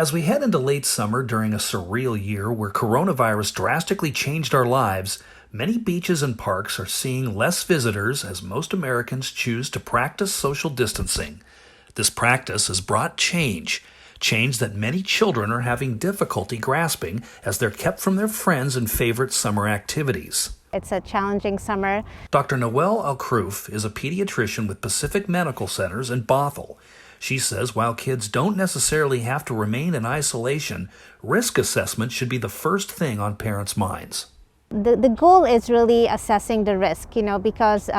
As we head into late summer during a surreal year where coronavirus drastically changed our lives, many beaches and parks are seeing less visitors as most Americans choose to practice social distancing. This practice has brought change that many children are having difficulty grasping as they're kept from their friends and favorite summer activities. It's a challenging summer. Dr. Noelle Alcroof is a pediatrician with Pacific Medical Centers in Bothell. She says while kids don't necessarily have to remain in isolation, risk assessment should be the first thing on parents' minds. The goal is really assessing the risk, because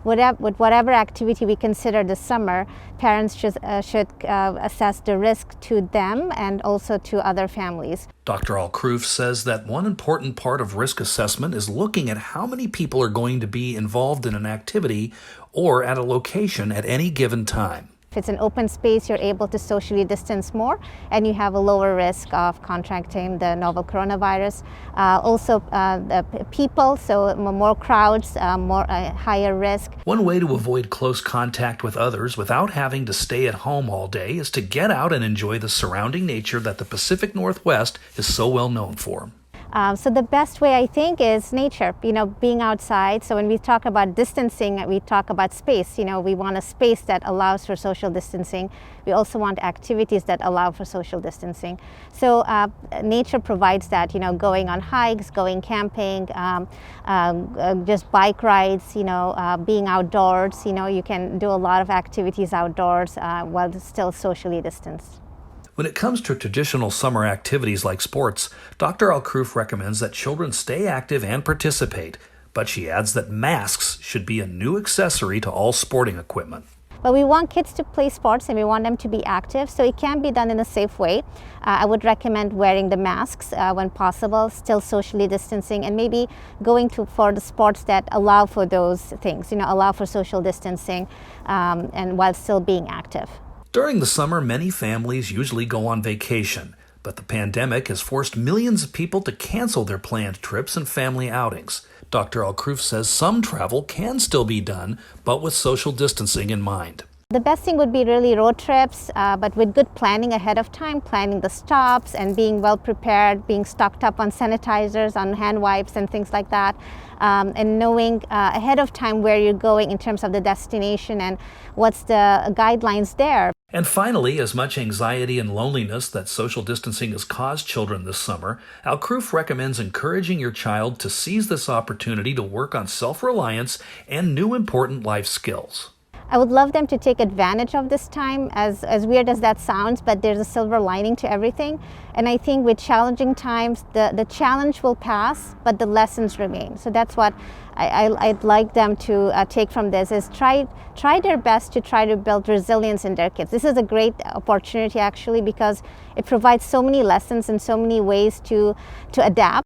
whatever activity we consider this summer, parents should assess the risk to them and also to other families. Dr. Alcroof says that one important part of risk assessment is looking at how many people are going to be involved in an activity or at a location at any given time. If it's an open space, you're able to socially distance more and you have a lower risk of contracting the novel coronavirus. The people, so more crowds, higher risk. One way to avoid close contact with others without having to stay at home all day is to get out and enjoy the surrounding nature that the Pacific Northwest is so well known for. So the best way, I think, is nature, being outside. So when we talk about distancing, we talk about space. We want a space that allows for social distancing. We also want activities that allow for social distancing. So nature provides that, going on hikes, going camping, just bike rides, being outdoors. You can do a lot of activities outdoors while still socially distanced. When it comes to traditional summer activities like sports, Dr. Alcroof recommends that children stay active and participate, but she adds that masks should be a new accessory to all sporting equipment. But we want kids to play sports and we want them to be active, so it can be done in a safe way. I would recommend wearing the masks when possible, still socially distancing, and maybe going for the sports that allow for those things, allow for social distancing and while still being active. During the summer, many families usually go on vacation, but the pandemic has forced millions of people to cancel their planned trips and family outings. Dr. Alcroof says some travel can still be done, but with social distancing in mind. The best thing would be really road trips, but with good planning ahead of time, planning the stops and being well prepared, being stocked up on sanitizers, on hand wipes and things like that, and knowing ahead of time where you're going in terms of the destination and what's the guidelines there. And finally, as much anxiety and loneliness that social distancing has caused children this summer, Alcroof recommends encouraging your child to seize this opportunity to work on self-reliance and new important life skills. I would love them to take advantage of this time, as weird as that sounds, but there's a silver lining to everything. And I think with challenging times, the challenge will pass, but the lessons remain. So that's what I'd like them to take from this, is try their best to try to build resilience in their kids. This is a great opportunity actually, because it provides so many lessons and so many ways to adapt.